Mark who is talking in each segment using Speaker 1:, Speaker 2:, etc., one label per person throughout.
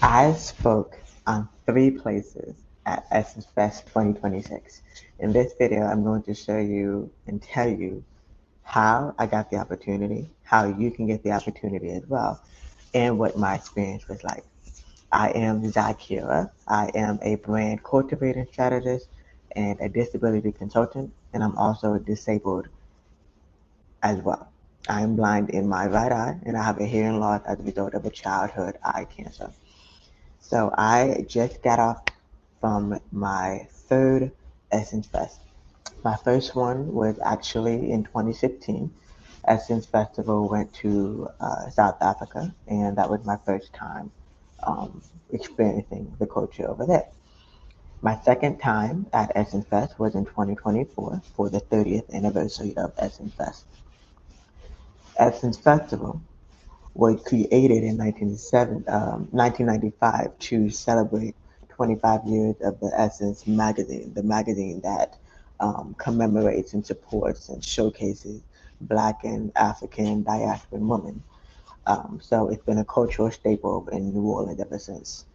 Speaker 1: I spoke on 3 places at Essence Fest 2026. In this video, I'm going to show you and tell you how I got the opportunity, how you can get the opportunity as well, and what my experience was like. I am Zakira. I am a brand cultivating strategist and a disability consultant, and I'm also disabled as well. I am blind in my right eye, and I have a hearing loss as a result of a childhood eye cancer. So I just got off from my third Essence Fest. My first one was actually in 2016. Essence Festival went to South Africa, and that was my first time experiencing the culture over there. My second time at Essence Fest was in 2024 for the 30th anniversary of Essence Fest. Essence Festival was created in 1995 to celebrate 25 years of the Essence magazine, the magazine that commemorates and supports and showcases Black and African diasporan women. So it's been a cultural staple in New Orleans ever since.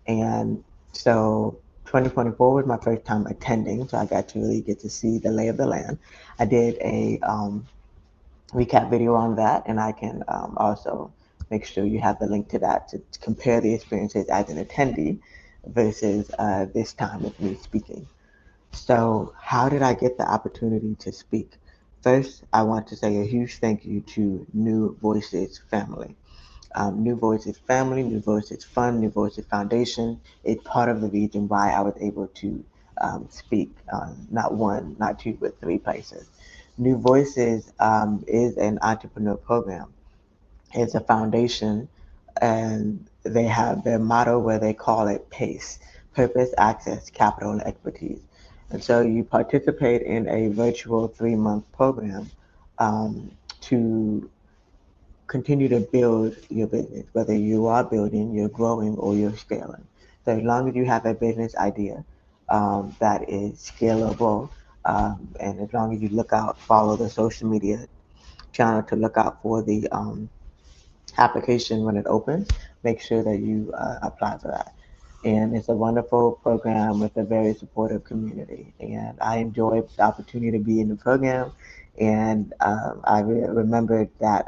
Speaker 1: And so 2024 was my first time attending, so I got to really get to see the lay of the land. I did a recap video on that, and I can also make sure you have the link to that to compare the experiences as an attendee versus this time with me speaking. So, how did I get the opportunity to speak? First, I want to say a huge thank you to New Voices family. New Voices family, New Voices Fund, New Voices Foundation is part of the reason why I was able to speak on not one, not two, but 3 places. New Voices is an entrepreneur program. It's a foundation, and they have their motto where they call it PACE, Purpose, Access, Capital, and Expertise. And so you participate in a virtual 3-month program to continue to build your business, whether you are building, you're growing, or you're scaling. So as long as you have a business idea that is scalable, and as long as you look out, follow the social media channel to look out for the application when it opens, make sure that you apply for that. And it's a wonderful program with a very supportive community. And I enjoyed the opportunity to be in the program. And I remembered that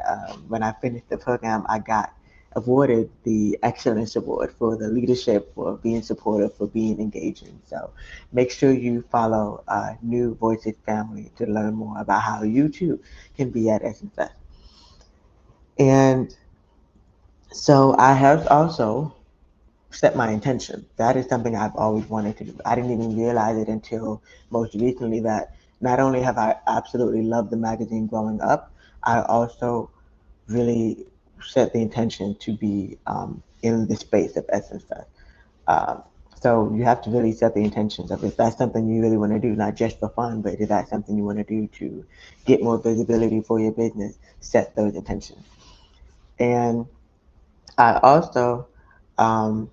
Speaker 1: when I finished the program, I got awarded the Excellence Award for the leadership, for being supportive, for being engaging. So make sure you follow New Voices Family to learn more about how you too can be at SFS. And so I have also set my intention. That is something I've always wanted to do. I didn't even realize it until most recently that not only have I absolutely loved the magazine growing up, I also really set the intention to be in the space of Essence Fest. Um, so you have to really set the intentions of if that's something you really want to do, not just for fun, but if that's something you want to do to get more visibility for your business, set those intentions. And I also um,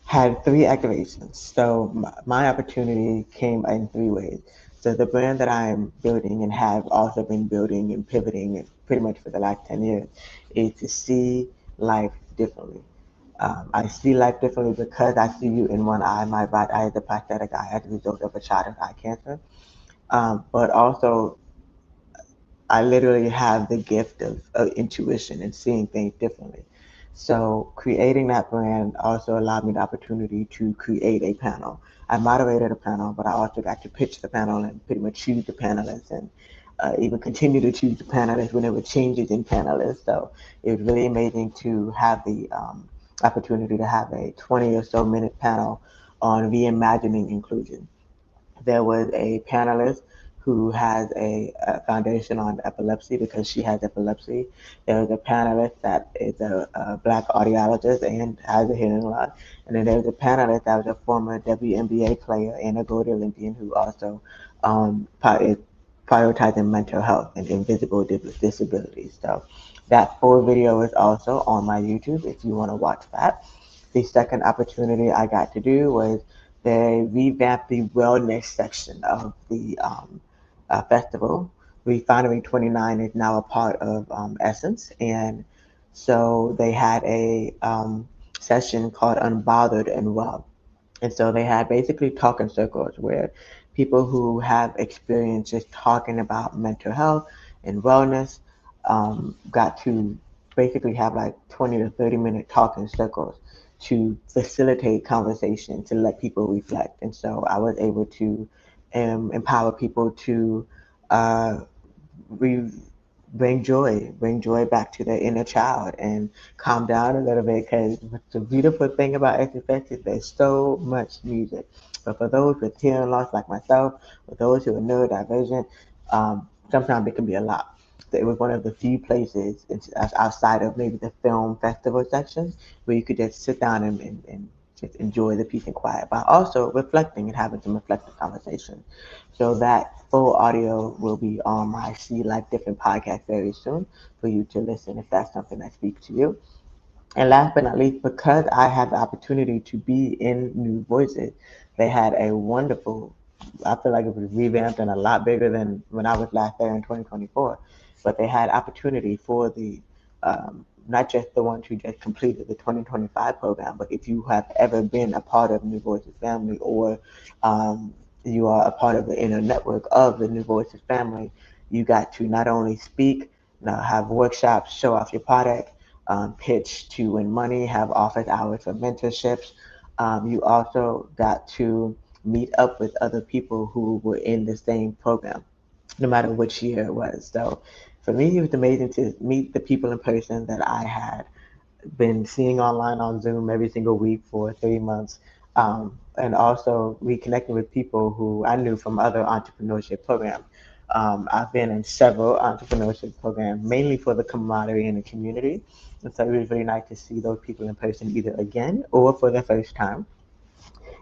Speaker 1: had 3 activations. So my opportunity came in 3 ways. So the brand that I'm building and have also been building and pivoting pretty much for the last 10 years is to see life differently. I see life differently because I see you in one eye. My right eye is a prosthetic eye as a result of a childhood eye cancer. But also, I literally have the gift of intuition and seeing things differently. So creating that brand also allowed me the opportunity to create a panel. I moderated a panel, but I also got to pitch the panel and pretty much choose the panelists and even continue to choose the panelists when there were changes in panelists. So it was really amazing to have the opportunity to have a 20 or so minute panel on reimagining inclusion. There was a panelist who has a foundation on epilepsy because she has epilepsy. There was a panelist that is a Black audiologist and has a hearing loss. And then there was a panelist that was a former WNBA player and a Gold Olympian who also is prioritizing mental health and invisible disabilities. So that full video is also on my YouTube if you want to watch that. The second opportunity I got to do was they revamped the wellness section of the festival. Refinery 29 is now a part of Essence, and So they had a session called Unbothered and Well. And so they had basically talking circles where people who have experience just talking about mental health and wellness got to basically have like 20 to 30-minute talking circles to facilitate conversation, to let people reflect. And so I was able to empower people to uh, re- bring joy back to their inner child and calm down a little bit. Because the beautiful thing about SFS is there's so much music. But for those with hearing loss like myself, or those who are neurodivergent, sometimes it can be a lot. So it was one of the few places outside of maybe the film festival sections where you could just sit down and just enjoy the peace and quiet, but also reflecting and having some reflective conversation. So that full audio will be on my See Life Different podcast very soon for you to listen if that's something that speaks to you. And last but not least, because I had the opportunity to be in New Voices, they had a wonderful, I feel like it was revamped and a lot bigger than when I was last there in 2024. But they had opportunity for the, not just the ones who just completed the 2025 program, but if you have ever been a part of New Voices family, or you are a part of the inner network of the New Voices family, you got to not only speak, have workshops, show off your product, pitch to win money, have office hours for mentorships. You also got to meet up with other people who were in the same program, no matter which year it was. So for me, it was amazing to meet the people in person that I had been seeing online on Zoom every single week for 3 months. And also reconnecting with people who I knew from other entrepreneurship programs. I've been in several entrepreneurship programs, mainly for the camaraderie in the community. And so it was really nice to see those people in person either again or for the first time.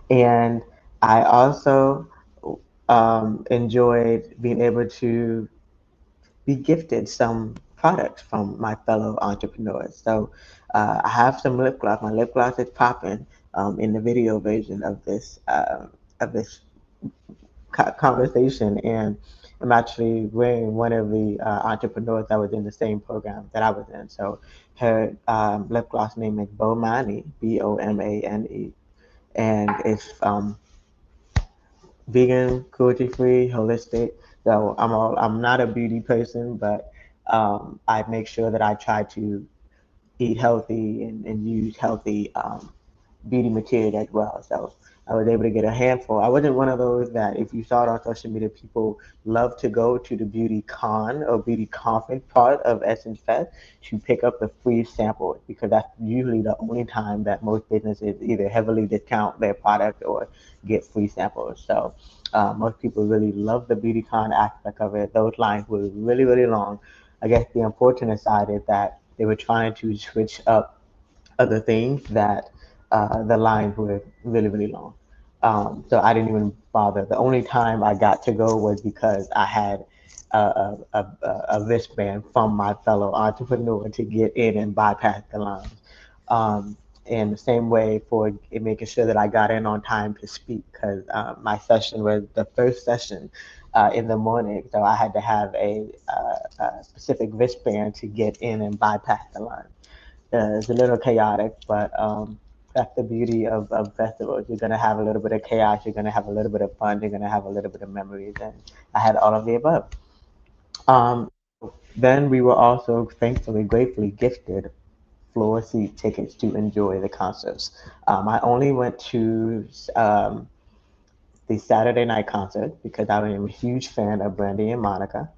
Speaker 1: And I also enjoyed being able to be gifted some products from my fellow entrepreneurs. So I have some lip gloss. My lip gloss is popping in the video version of this conversation, and I'm actually wearing one of the entrepreneurs that was in the same program that I was in. So her lip gloss name is Bomani, Bomane, and it's vegan, cruelty free, holistic. So I'm not a beauty person, but I make sure that I try to eat healthy and use healthy beauty material as well. So I was able to get a handful. I wasn't one of those that, if you saw it on social media, people love to go to the beauty con or beauty conference part of Essence Fest to pick up the free samples, because that's usually the only time that most businesses either heavily discount their product or get free samples. So most people really love the beauty con aspect of it. Those lines were really, really long. I guess the unfortunate side is that they were trying to switch up other things that the lines were really, really long. So I didn't even bother. The only time I got to go was because I had a wristband from my fellow entrepreneur to get in and bypass the lines. Um, and the same way for making sure that I got in on time to speak, because my session was the first session in the morning, so I had to have a specific wristband to get in and bypass the line. It's a little chaotic, but that's the beauty of festivals. You're gonna have a little bit of chaos. You're gonna have a little bit of fun. You're gonna have a little bit of memories, and I had all of the above. Um, then we were also thankfully, gratefully gifted floor seat tickets to enjoy the concerts. I only went to the Saturday night concert because I am a huge fan of Brandy and Monica.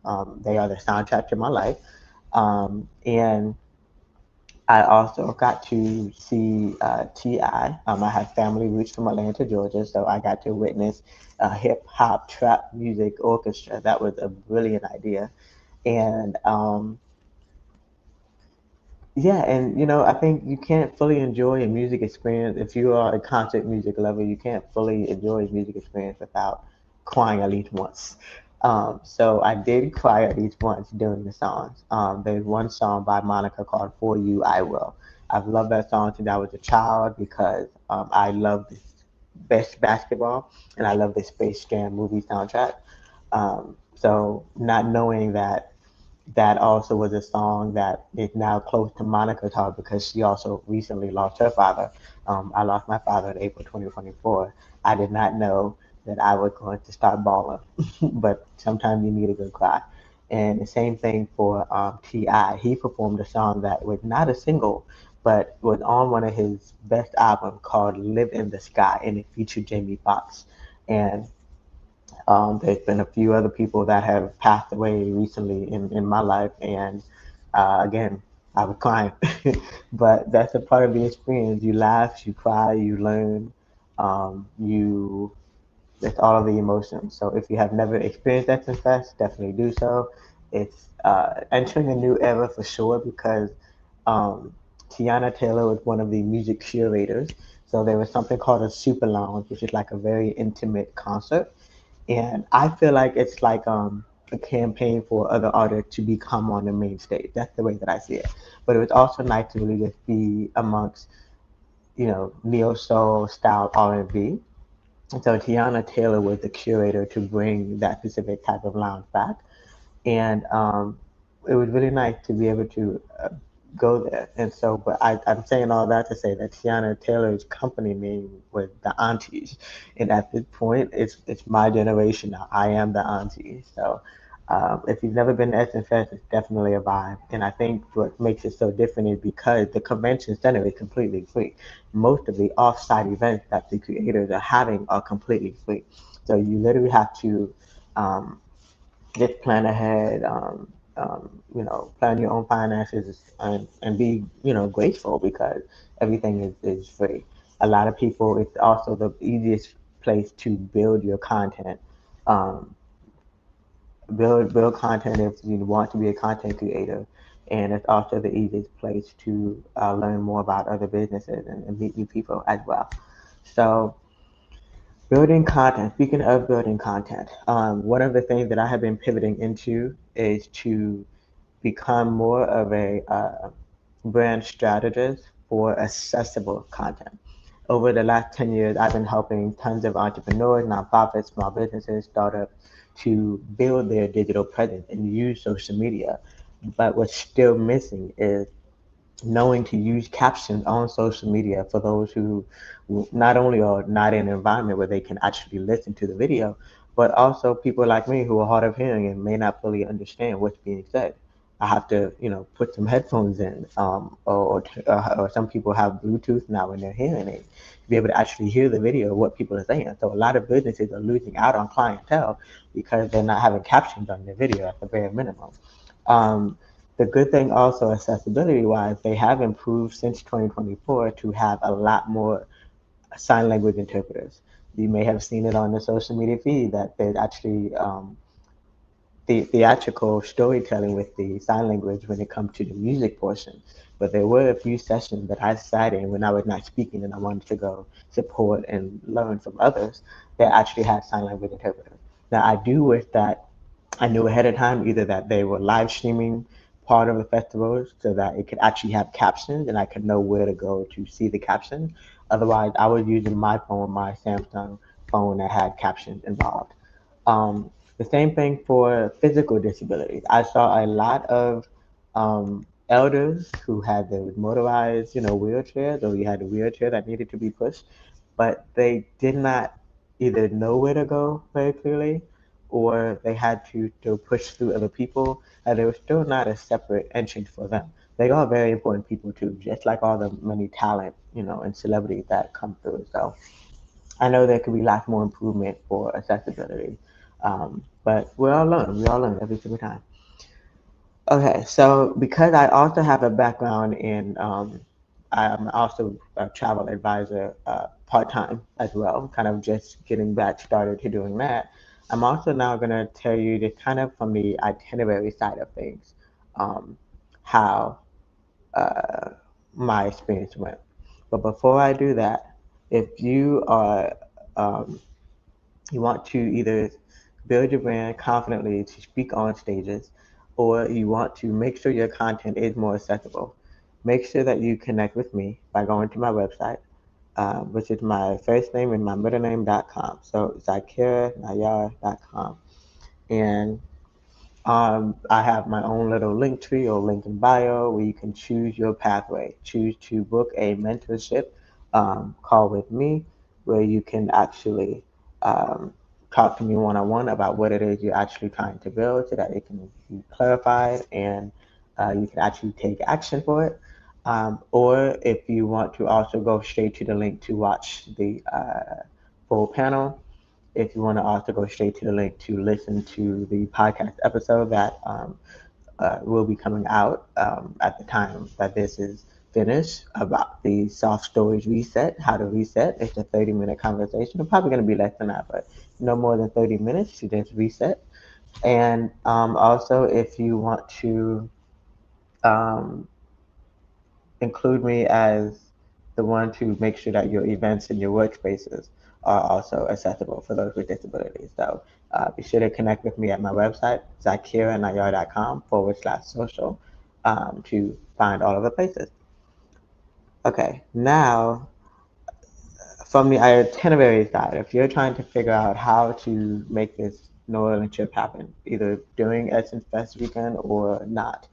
Speaker 1: They are the soundtrack to my life, and I also got to see T.I. I have family roots from Atlanta, Georgia, so I got to witness a hip hop trap music orchestra. That was a brilliant idea. And yeah, and I think you can't fully enjoy a music experience if you are a concert music lover. You can't fully enjoy a music experience without crying at least once. So I did cry at least once during the songs. There's one song by Monica called "For You I Will." I've loved that song since I was a child because I love this best basketball and I love the Space Jam movie soundtrack. So not knowing that that also was a song that is now close to Monica's heart because she also recently lost her father. I lost my father in April 2024. I did not know that I was going to start bawling, but sometimes you need a good cry. And the same thing for T.I. He performed a song that was not a single, but was on one of his best albums called Live in the Sky, and it featured Jamie Foxx. And there's been a few other people that have passed away recently in my life, and again, I was crying. But that's a part of the experience. You laugh, you cry, you learn, you it's all of the emotions. So if you have never experienced Essence Fest, definitely do so. It's entering a new era for sure because um, Tiana Taylor was one of the music curators. So there was something called a super lounge, which is like a very intimate concert, and I feel like it's like a campaign for other artists to become on the main stage. That's the way that I see it. But it was also nice to really just be amongst, neo soul style R&B. And so Tiana Taylor was the curator to bring that specific type of lounge back, and it was really nice to be able to go there. And so, but I'm saying all that to say that Tiana Taylor's company name was the Aunties, and at this point, it's my generation now. I am the Auntie. So, if you've never been to Essence Fest, it's definitely a vibe. And I think what makes it so different is because the convention center is completely free. Most of the off-site events that the creators are having are completely free. So you literally have to um, just plan ahead, plan your own finances and be, grateful because everything is free. A lot of people, it's also the easiest place to build your content. Um, build content if you want to be a content creator. And it's also the easiest place to learn more about other businesses and meet new people as well. So building content. Speaking of building content, one of the things that I have been pivoting into is to become more of a brand strategist for accessible content. Over the last 10 years, I've been helping tons of entrepreneurs, nonprofits, small businesses, startups to build their digital presence and use social media. But what's still missing is knowing to use captions on social media for those who not only are not in an environment where they can actually listen to the video, but also people like me who are hard of hearing and may not fully understand what's being said. I have to, put some headphones in, or some people have Bluetooth now in their hearing aids to be able to actually hear the video of what people are saying. So a lot of businesses are losing out on clientele because they're not having captions on their video at the bare minimum. Um, the good thing also, accessibility wise, they have improved since 2024 to have a lot more sign language interpreters. You may have seen it on the social media feed that there's actually the theatrical storytelling with the sign language when it comes to the music portion. But there were a few sessions that I sat in when I was not speaking and I wanted to go support and learn from others that actually had sign language interpreters. Now, I do wish that I knew ahead of time either that they were live streaming part of the festivals so that it could actually have captions and I could know where to go to see the captions. Otherwise, I was using my phone, my Samsung phone that had captions involved. The same thing for physical disabilities. I saw a lot of elders who had the motorized, wheelchairs, or you had a wheelchair that needed to be pushed, but they did not either know where to go very clearly, or they had to still push through other people, and there was still not a separate entrance for them. They are very important people too, just like all the many talent, and celebrities that come through. So I know there could be lots more improvement for accessibility, but we all learn every single time. Okay, so because I also have a background in, I'm also a travel advisor part time as well, kind of just getting back started to doing that. I'm also now going to tell you the kind of from the itinerary side of things, um, how uh, my experience went. But before I do that, if um, you want to either build your brand confidently to speak on stages, or you want to make sure your content is more accessible, make sure that you connect with me by going to my website, which is my first name and my middle name.com. So zakira nayar.com. And I have my own little link tree or link in bio where you can choose your pathway. Choose to book a mentorship call with me where you can actually um, talk to me one on one about what it is you're actually trying to build so that it can be clarified and you can actually take action for it. Or if you want to also go straight to the link to watch the full panel, if you want to also go straight to the link to listen to the podcast episode that will be coming out at the time that this is finished about the soft storage reset, how to reset. It's a 30-minute conversation. It's probably going to be less than that, but no more than 30 minutes to just reset. And also, if you want to um, include me as the one to make sure that your events and your workspaces are also accessible for those with disabilities. So be sure to connect with me at my website, zakiranayar.com/social, to find all of the places. Okay, now from the itinerary side, if you're trying to figure out how to make this New Orleans trip happen, either during Essence Fest weekend or not,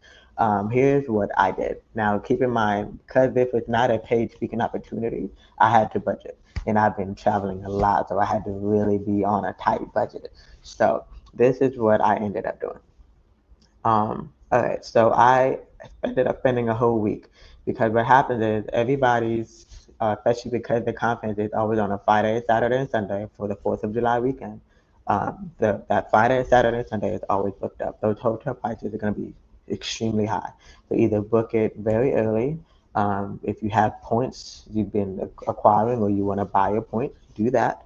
Speaker 1: here's what I did. Now, keep in mind, because this was not a paid speaking opportunity, I had to budget. And I've been traveling a lot, so I had to really be on a tight budget. So, this is what I ended up doing. All right, so I ended up spending a whole week because what happens is everybody's, especially because the conference is always on a Friday, Saturday, and Sunday for the 4th of July weekend. That Friday, Saturday, and Sunday is always booked up. Those hotel prices are going to be extremely high. So either book it very early. If you have points you've been acquiring or you want to buy your points, do that.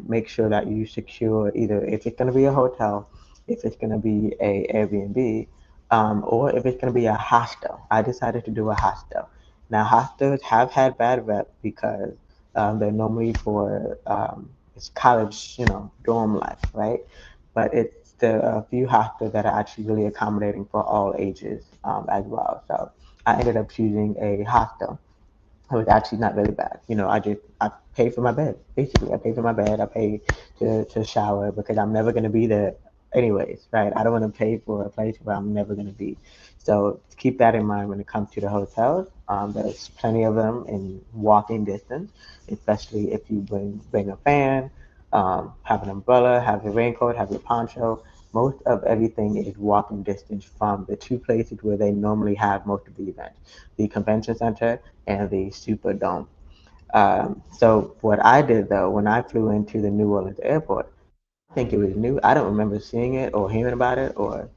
Speaker 1: Make sure that you secure either if it's going to be a hotel, if it's going to be a Airbnb, or if it's going to be a hostel. I decided to do a hostel. Now hostels have had bad rep because they're normally for it's college, dorm life, right? But it's the few hostels that are actually really accommodating for all ages as well. So I ended up choosing a hostel. It was actually not really bad. I paid for my bed. Basically, I paid for my bed. I paid to shower because I'm never gonna be there anyways, right? I don't want to pay for a place where I'm never gonna be. So keep that in mind when it comes to the hotels. There's plenty of them in walking distance, especially if you bring a fan, have an umbrella, have your raincoat, have your poncho. Most of everything is walking distance from the two places where they normally have most of the events, the convention center and the Superdome. So what I did though, when I flew into the New Orleans airport, I think it was new. I don't remember seeing it or hearing about it or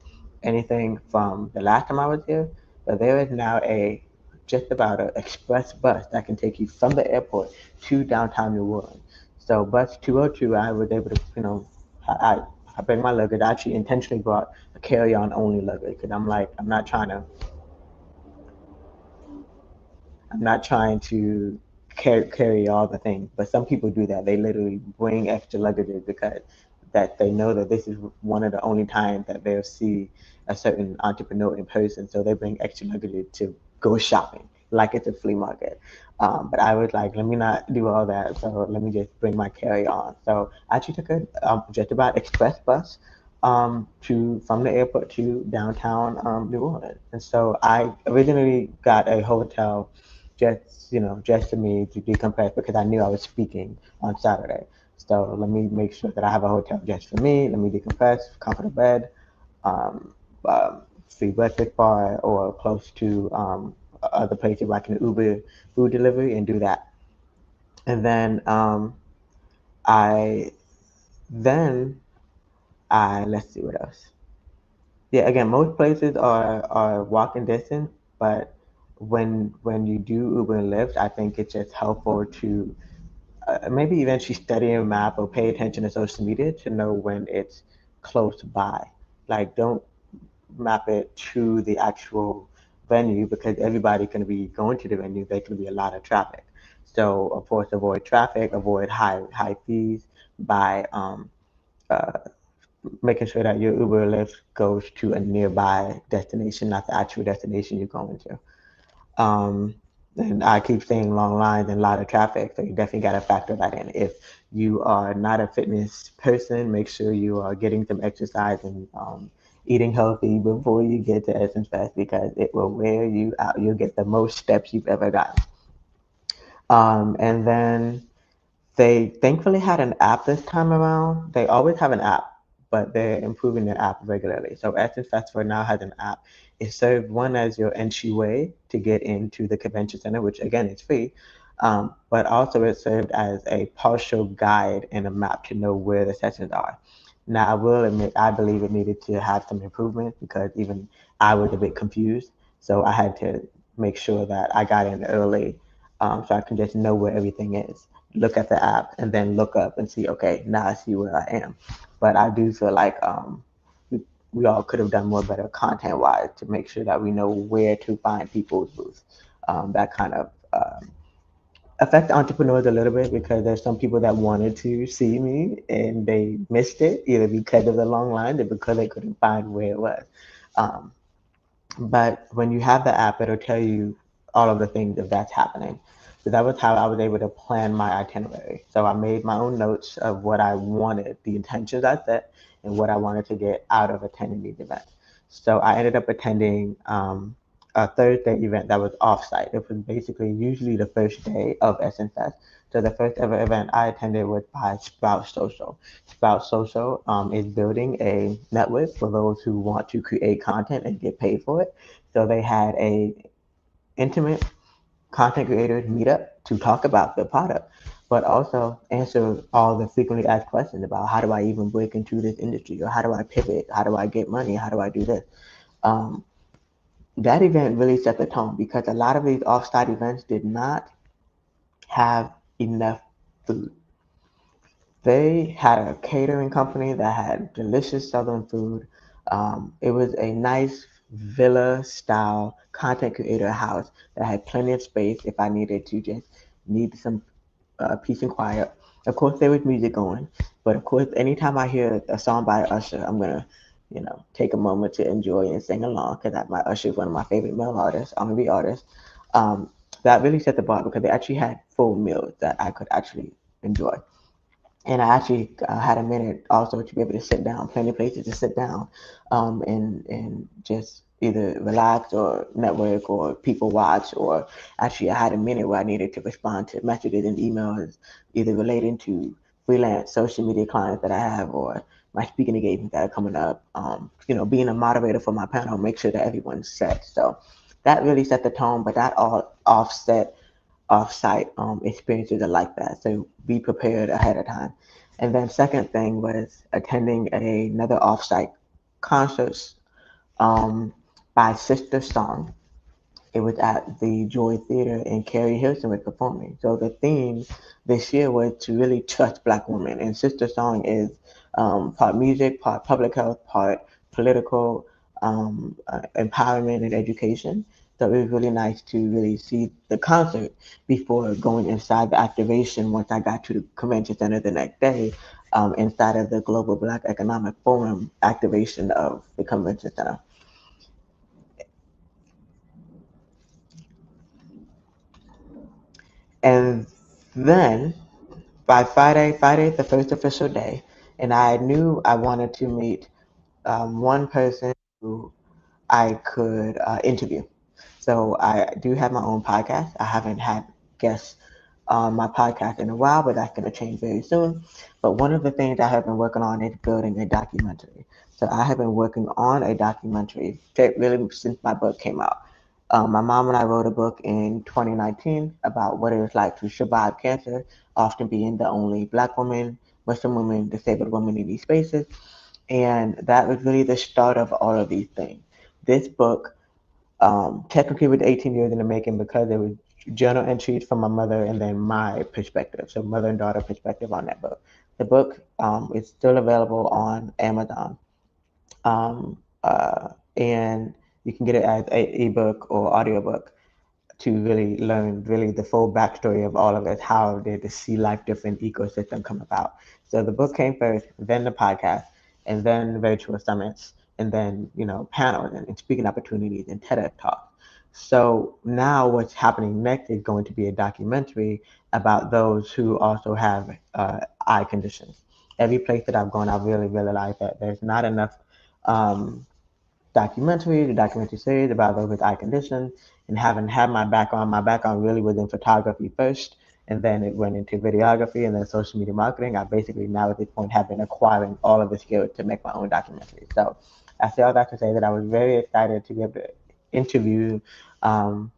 Speaker 1: anything from the last time I was here, but there is now a just about an express bus that can take you from the airport to downtown New Orleans. So bus 202, I was able to, I bring my luggage. I actually intentionally brought a carry-on only luggage because I'm like, I'm not trying to carry all the things, but some people do that. They literally bring extra luggages because that they know that this is one of the only times that they'll see a certain entrepreneur in person. So they bring extra luggages to go shopping, like it's a flea market. But I was like, let me not do all that. So let me just bring my carry on. So I actually took a just about express bus to from the airport to downtown New Orleans. And so I originally got a hotel just for me to decompress because I knew I was speaking on Saturday. So let me make sure that I have a hotel just for me. Let me decompress, comfortable bed, um, free breakfast bar, or close to other places where I can Uber food delivery and do that. And I then I let's see what else. Yeah, again, most places are walking distance, but when you do Uber and Lyft, I think it's just helpful to maybe eventually study a map or pay attention to social media to know when it's close by. Like, don't map it to the actual venue because everybody can be going to the venue. There can be a lot of traffic. So, of course, avoid traffic, avoid high fees by uh, making sure that your Uber or Lyft goes to a nearby destination, not the actual destination you're going to. Um, and I keep saying long lines and a lot of traffic, so you definitely got to factor that in. If you are not a fitness person, make sure you are getting some exercise eating healthy before you get to Essence Fest because it will wear you out. You'll get the most steps you've ever gotten. And then they thankfully had an app this time around. They always have an app, but they're improving their app regularly. So Essence Festival now has an app. It served one as your entryway to get into the convention center, which again is free, but also it served as a partial guide and a map to know where the sessions are. Now I will admit I believe it needed to have some improvement because even I was a bit confused. So I had to make sure that I got in early, so I can just know where everything is, look at the app, and then look up and see, okay, now I see where I am. But I do feel like we, we all could have done more better content wise to make sure that we know where to find people's booths. That kind of affect entrepreneurs a little bit because there's some people that wanted to see me and they missed it either because of the long line or because they couldn't find where it was. Um, but when you have the app, it'll tell you all of the things if that's happening. So that was how I was able to plan my itinerary. So I made my own notes of what I wanted, the intentions I set, and what I wanted to get out of attending these events. So I ended up attending a Thursday event that was offsite. It was basically usually the first day of SNFest. So the first ever event I attended was by Sprout Social. Sprout Social is building a network for those who want to create content and get paid for it. So they had a intimate content creators meetup to talk about the product, but also answer all the frequently asked questions about how do I even break into this industry or how do I pivot, how do I get money, how do I do this. Um, that event really set the tone because a lot of these offsite events did not have enough food. They had a catering company that had delicious southern food. It was a nice villa style content creator house that had plenty of space if I needed to just need some peace and quiet. Of course, there was music going, but of course, anytime I hear a song by Usher, I'm gonna, take a moment to enjoy and sing along because my Usher is one of my favorite male artists, R&B artists. Um, that really set the bar because they actually had full meals that I could actually enjoy. And I actually had a minute also to be able to sit down, plenty of places to sit down, and just either relax or network or people watch. Or actually, I had a minute where I needed to respond to messages and emails, either relating to freelance social media clients that I have or my speaking engagements that are coming up. Being a moderator for my panel, make sure that everyone's set. So that really set the tone, but that all offset off-site experiences are like that. So be prepared ahead of time. And then second thing was attending another off-site concert um, by Sister Song. It was at the Joy Theater and Carrie Hilson was performing. So the theme this year was to really trust Black women. And Sister Song is part music, part public health, part political empowerment and education. So it was really nice to really see the concert before going inside the activation once I got to the convention center the next day, inside of the Global Black Economic Forum activation of the convention center. And then by Friday is the first official day, and I knew I wanted to meet one person who I could interview. So I do have my own podcast. I haven't had guests on my podcast in a while, but that's going to change very soon. But one of the things I have been working on is building a documentary. So I have been working on a documentary really since my book came out. My mom and I wrote a book in 2019 about what it was like to survive cancer, often being the only Black woman, Muslim woman, disabled woman in these spaces. And that was really the start of all of these things. This book technically was 18 years in the making because it was journal entries from my mother and then my perspective, so mother and daughter perspective on that book. The book is still available on Amazon, and you can get it as a ebook or audiobook to really learn really the full backstory of all of it, how did the Sea Life Different ecosystem come about. So the book came first, then the podcast, and then virtual summits, and then panels and speaking opportunities and TEDx talks. So now what's happening next is going to be a documentary about those who also have eye conditions. Every place that I've gone, I've really realized that there's not enough. documentary, the documentary series about those with eye conditions, and having had my background really was in photography first, and then it went into videography and then social media marketing. I basically now at this point have been acquiring all of the skills to make my own documentary. So I say all that to say that I was very excited to be able to interview um,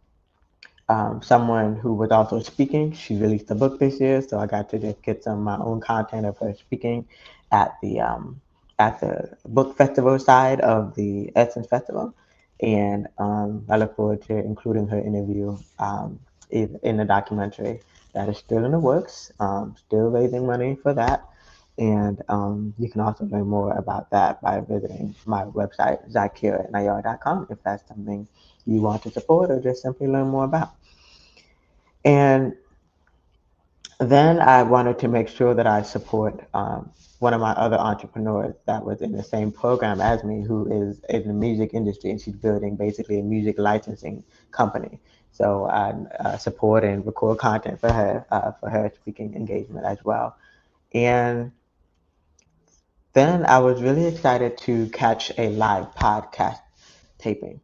Speaker 1: someone who was also speaking. She released a book this year, so I got to just get some of my own content of her speaking at the book festival side of the Essence Festival, and I look forward to including her interview in the documentary that is still in the works. Still raising money for that. And you can also learn more about that by visiting my website, zakira@nayar.com, if that's something you want to support or just simply learn more about. And then I wanted to make sure that I support one of my other entrepreneurs that was in the same program as me, who is in the music industry, and she's building basically a music licensing company. So I support and record content for her speaking engagement as well. And then I was really excited to catch a live podcast taping.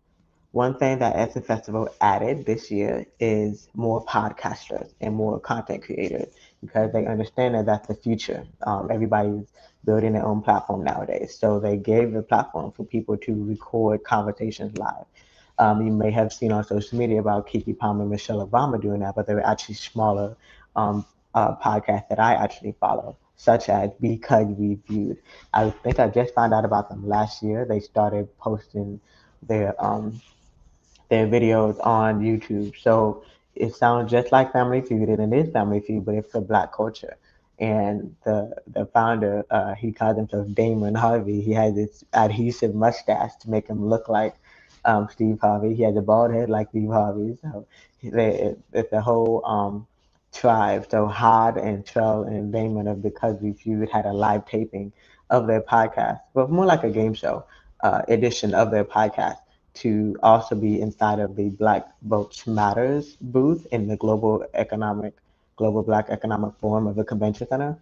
Speaker 1: One thing that Essence Festival added this year is more podcasters and more content creators because they understand that that's the future. Everybody's building their own platform nowadays. So they gave the platform for people to record conversations live. You may have seen on social media about Kiki Palmer and Michelle Obama doing that, but they were actually smaller um, podcasts that I actually follow, such as Because We Viewed. I think I just found out about them last year. They started posting their their videos on YouTube. So it sounds just like Family Feud, and it is Family Feud, but it's for Black culture. And the founder, he calls himself Damon Harvey. He has this adhesive mustache to make him look like Steve Harvey. He has a bald head like Steve Harvey. So it's a whole tribe. So Hod and Trell and Damon of Because We Feud had a live taping of their podcast, but more like a game show edition of their podcast to also be inside of the Black Votes Matters booth in the Global Black Economic Forum of the Convention Center.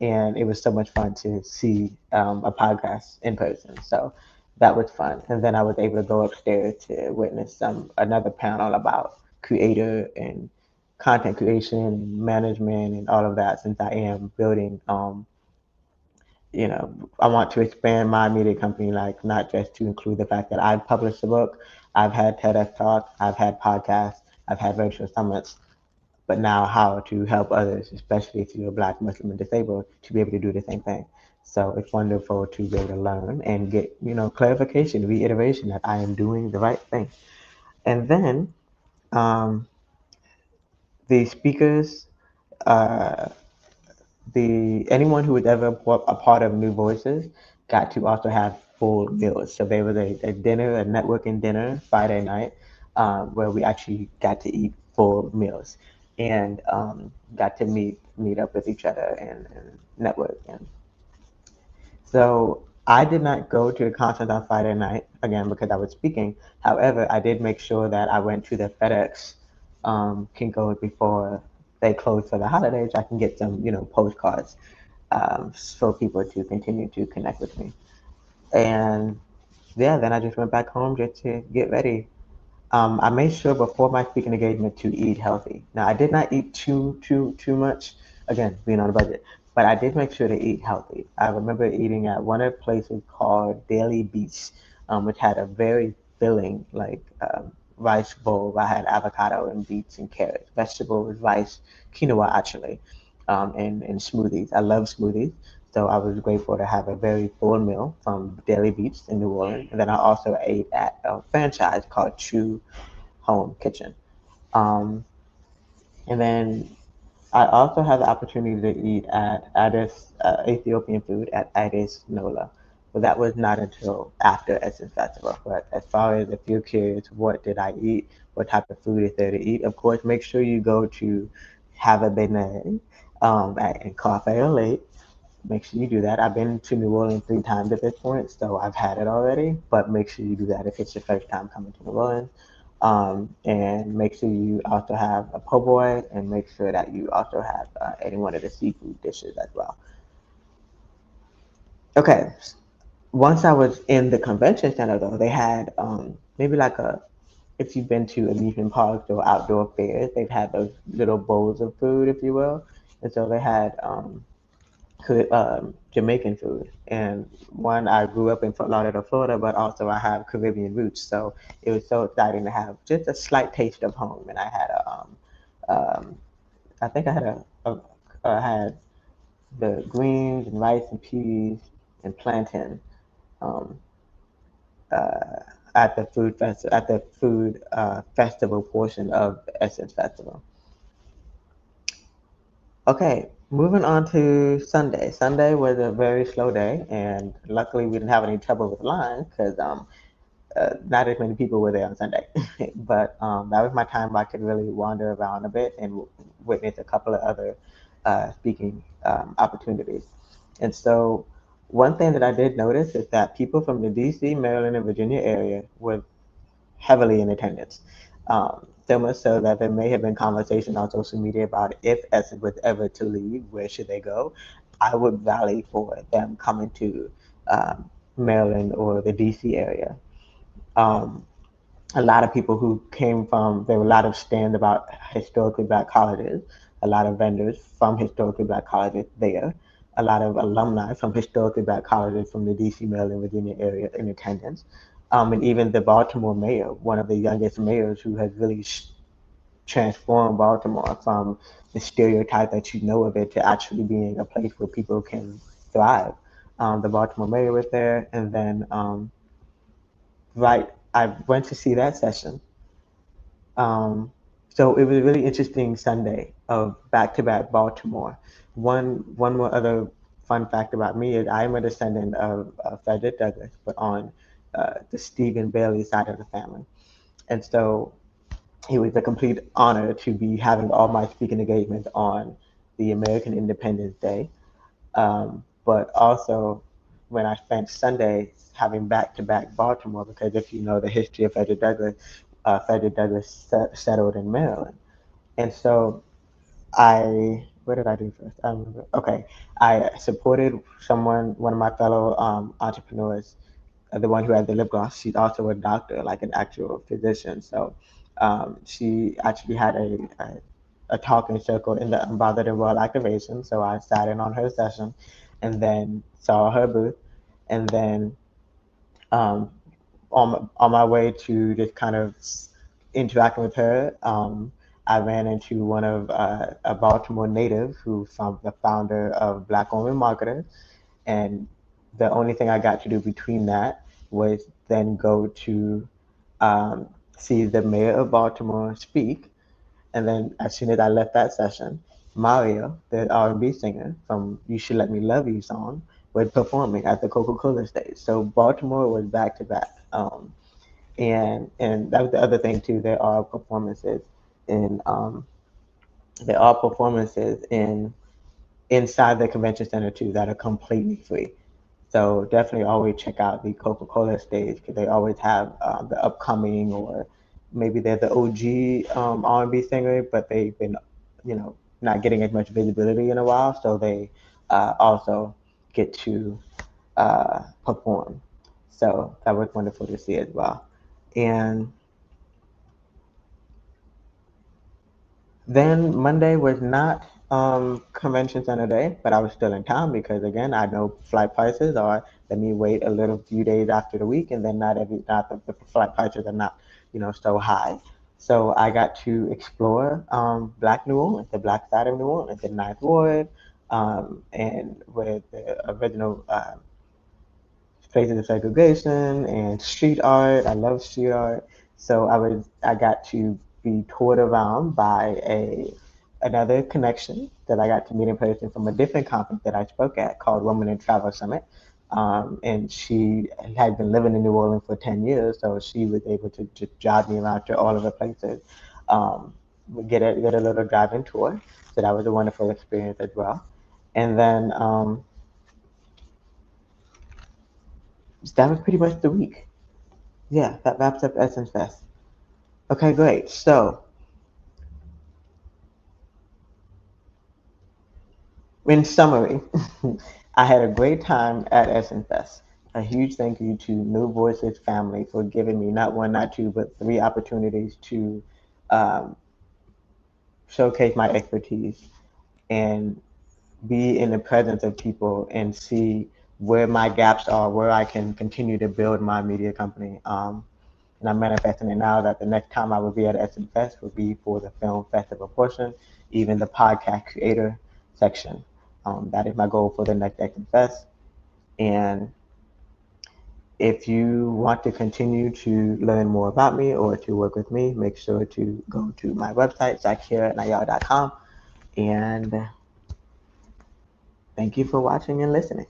Speaker 1: And it was so much fun to see a podcast in person. So that was fun. And then I was able to go upstairs to witness another panel about creator and content creation and management and all of that, since I am building I want to expand my media company, like not just to include the fact that I've published a book, I've had TEDx talks, I've had podcasts, I've had virtual summits, but now how to help others, especially if you're Black, Muslim, and disabled, to be able to do the same thing. So it's wonderful to be able to learn and get, clarification, reiteration that I am doing the right thing. And then um, the speakers, uh, the anyone who was ever a part of New Voices got to also have full meals. So there was a dinner, a networking dinner Friday night, where we actually got to eat full meals and got to meet up with each other and network. And so I did not go to the concert on Friday night again because I was speaking. However, I did make sure that I went to the FedEx Kinko's before they closed for the holidays. I can get some, postcards for people to continue to connect with me. And yeah, then I just went back home just to get ready. I made sure before my speaking engagement to eat healthy. Now, I did not eat too much. Again, being on a budget, but I did make sure to eat healthy. I remember eating at one of the places called Daily Beach, which had a very filling rice bowl. I had avocado and beets and carrots, vegetables, rice, quinoa actually, and smoothies. I love smoothies. So I was grateful to have a very full meal from Daily Beach in New Orleans. And then I also ate at a franchise called True Home Kitchen. Um, and then I also had the opportunity to eat at Addis Ethiopian food at Addis Nola. But that was not until after Essence Festival. But as far as if you're curious, what did I eat? What type of food is there to eat? Of course, make sure you go to Have a Benet at Cafe au Lait. Make sure you do that. I've been to New Orleans 3 times at this point, so I've had it already. But make sure you do that if it's your first time coming to New Orleans. And make sure you also have a po' boy, and make sure that you also have any one of the seafood dishes as well. Okay, Once I was in the convention center, though, they had maybe like a, if you've been to amusement parks or outdoor fairs, they've had those little bowls of food, if you will. And so they had Jamaican food. And one, I grew up in Fort Lauderdale, Florida, but also I have Caribbean roots. So it was so exciting to have just a slight taste of home. And I had um, I think I had I had the greens and rice and peas and plantain um, uh, at the food festival portion of the Essence Festival. Okay, moving on to Sunday. Sunday was a very slow day, and luckily we didn't have any trouble with the line because not as many people were there on Sunday. But that was my time where I could really wander around a bit and witness a couple of other speaking opportunities. And so, one thing that I did notice is that people from the DC, Maryland, and Virginia area were heavily in attendance. So much so that there may have been conversation on social media about if Essence was ever to leave, where should they go? I would rally for them coming to Maryland or the DC area. Um, a lot of people who came from, there were a lot of stands about historically black colleges, a lot of vendors from historically black colleges there, a lot of alumni from historically black colleges from the DC, Maryland, Virginia area in attendance. And even the Baltimore mayor, one of the youngest mayors who has really transformed Baltimore from the stereotype that you know of it to actually being a place where people can thrive. The Baltimore mayor was there, and then right, I went to see that session. Um, so it was a really interesting Sunday of back-to-back Baltimore. One more other fun fact about me is I'm a descendant of Frederick Douglass, but on the Stephen Bailey side of the family. And so it was a complete honor to be having all my speaking engagements on the American Independence Day, but also when I spent Sunday having back-to-back Baltimore, because if you know the history of Frederick Douglass settled in Maryland. And so what did I do first? I remember. Okay, I supported one of my fellow entrepreneurs, the one who had the lip gloss. She's also a doctor, like an actual physician. So she actually had a talking circle in the Unbothered and World Activation. So I sat in on her session and then saw her booth. And then um, on my way to just kind of interacting with her, I ran into one of a Baltimore native who's the founder of Black Women Marketers. And the only thing I got to do between that was then go to um, see the mayor of Baltimore speak. And then as soon as I left that session, Mario, the R&B singer from "You Should Let Me Love You" song, was performing at the Coca-Cola stage. So Baltimore was back to back. And that was the other thing too. In um, there are performances in inside the convention center too that are completely free. So definitely always check out the Coca-Cola stage because they always have the upcoming, or maybe they're the OG R&B singer, but they've been, not getting as much visibility in a while, so they also get to perform. So that was wonderful to see as well. And then Monday was not convention center day, but I was still in town because again, I know flight prices are, let me wait a little few days after the week, and then not the flight prices are not, so high. So I got to explore Black New Orleans, the Black side of New Orleans, the Ninth Ward, and with the original places of segregation and street art. I love street art. So I got to be toured around by another connection that I got to meet in person from a different conference that I spoke at called Women in Travel Summit. And she had been living in New Orleans for 10 years, so she was able to just drive me around to all of the places, um, get a little driving tour. So that was a wonderful experience as well. And then that was pretty much the week. Yeah, that wraps up Essence Fest. Okay, great. So, in summary, I had a great time at Essence Fest. A huge thank you to New Voices family for giving me not one, not two, but three opportunities to um, showcase my expertise and be in the presence of people and see where my gaps are, where I can continue to build my media company. And I'm manifesting it now that the next time I will be at Essence Fest will be for the film festival portion, even the podcast creator section. That is my goal for the next Essence Fest. And if you want to continue to learn more about me or to work with me, make sure to go to my website, zakira.nayar.com. And thank you for watching and listening.